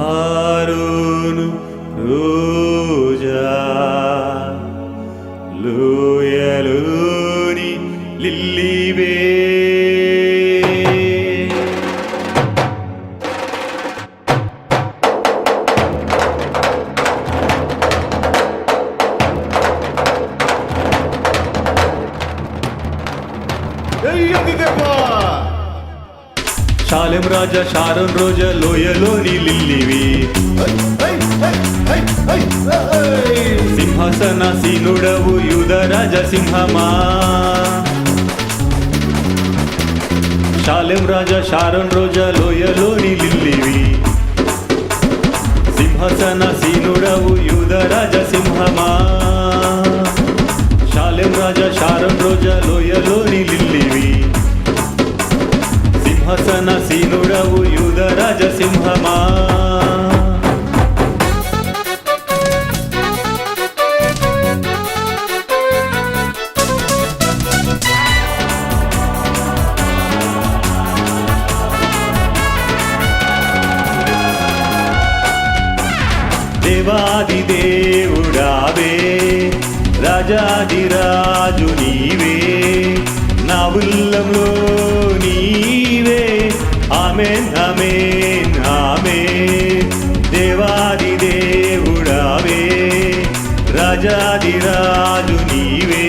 ఆరోను రోజా లోయలోని లిల్లీవే శాలెం రాజా Sharon రోజా లోయలోని లిల్లివి సింహాసనాసీనుడవు యూదరాజ సింహమా శాలెం రాజా Sharon రోజా లోయలోని లిల్లివి సింహాసనాసీనుడవు యూదరాజ సింహమా శాలెం రాజా Sharon రోజా లోయలోని లిల్లివి సింహాసనాసీనుడవు యూదరాజ సింహమా దేవాది దేవుడావే రాజాదిరాజు నీవే నా ఉల్లంలో నీవే ఆమేన్ ఆమేన్ ఆమేన్ దేవాది దేవుడావే రాజాదిరాజు నీవే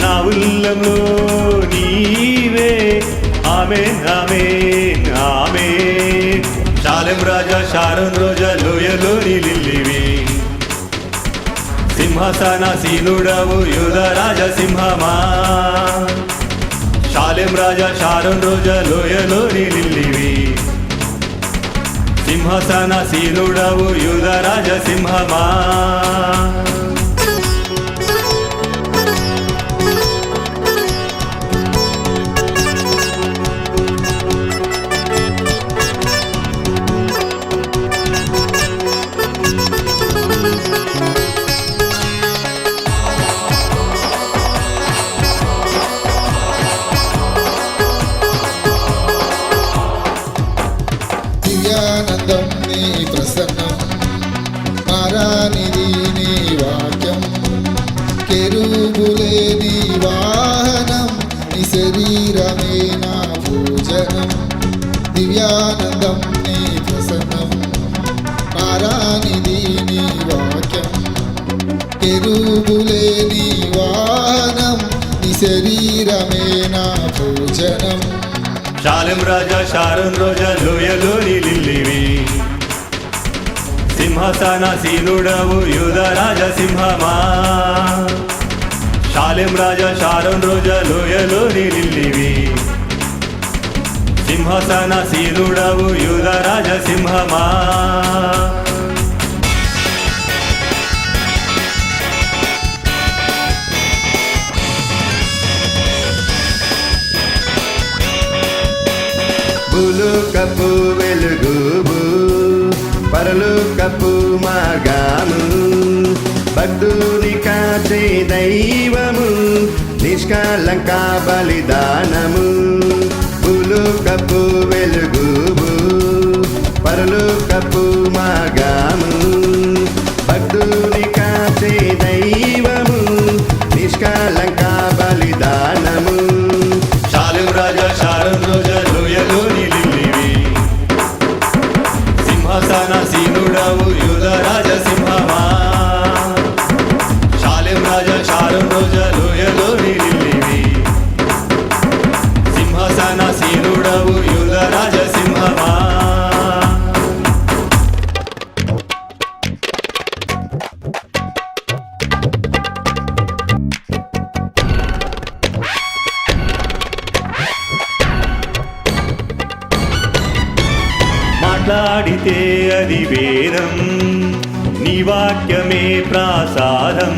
నా ఉల్లంలో నీవే ఆమేన్ ఆమేన్ ఆమేన్ శాలెం రాజా షారోన్ రోజా లోయలోని లిల్లివి సింహాసనాసీనుడవు యూదరాజ సింహమా శాలెం రాజా షారోన్ రోజా లోయలోని లిల్లివి సింహాసనాసీనుడవు యూదరాజ సింహమా దివ్యానందం నీ ప్రసన్నం మారానిది నీ వాక్యం కెరూబులే నీ వాహనం నీ శరీరమే నా భోజనం దివ్యానందం నీ ప్రసన్నం మారానిది నీ వాక్యం కెరూబులే నీ వాహనం నీ శరీరమే నా భోజనం శాలెం రాజా షారోన్ రోజా లోయలోని లిల్లివి సింహాసనాసీనుడవు యూదరాజ సింహమా శాలెం రాజా షారోన్ రోజా లోయలోని లిల్లివి సింహాసనాసీనుడవు యూదరాజ సింహమా భూలోకపు వెలుగువు పరలోకపు మార్గము భక్తుని కాచే దైవము నిష్కలంక బలిదానము భూలోకపు వెలుగువు పరలోకపు మార్గము భక్తుని కాచే దైవము నిష్కలంక బలిదానము శాలెం రాజా షారోన్ రోజా లోయలోని లిల్లివి సింహాసనాసీనుడవు యూదరాజ సింహమా శాలెం రాజా షారోన్ రోజా లోయలోని లిల్లివి సింహాసనాసీనుడవు యూదరాజ సింహమా మాట్లాడితే అది వేదం నీ వాక్యమే ప్రాసాదం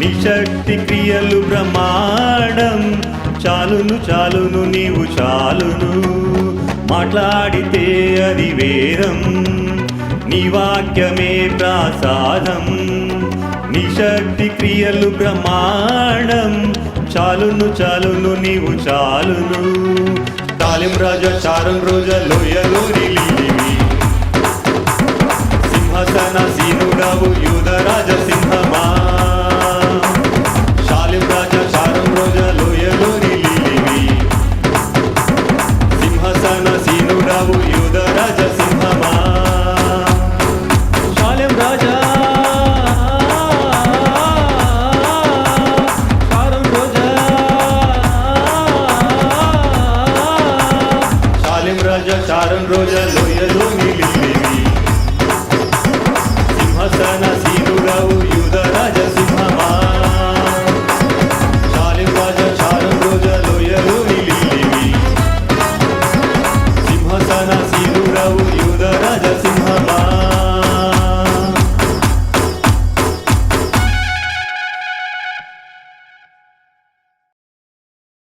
నీ శక్తి క్రియలు బ్రహ్మాండం చాలును చాలును నీవు చాలును మాట్లాడితే అది వేదం నీ వాక్యమే ప్రాసాదం నీ శక్తి క్రియలు బ్రహ్మాండం చాలును చాలును నీవు చాలును శాలెం రాజా షారోన్ రోజా లోయలోని లిల్లివి సీనుడవు యూద రాజసింహమా షాలిం రాజా షారం రోజా లోయలోని లిల్లివి సింహాసన సీనుడవు యూద రాజసింహమా షాలిం రాజా షారం రోజా షాలిం రాజా షారం రోజా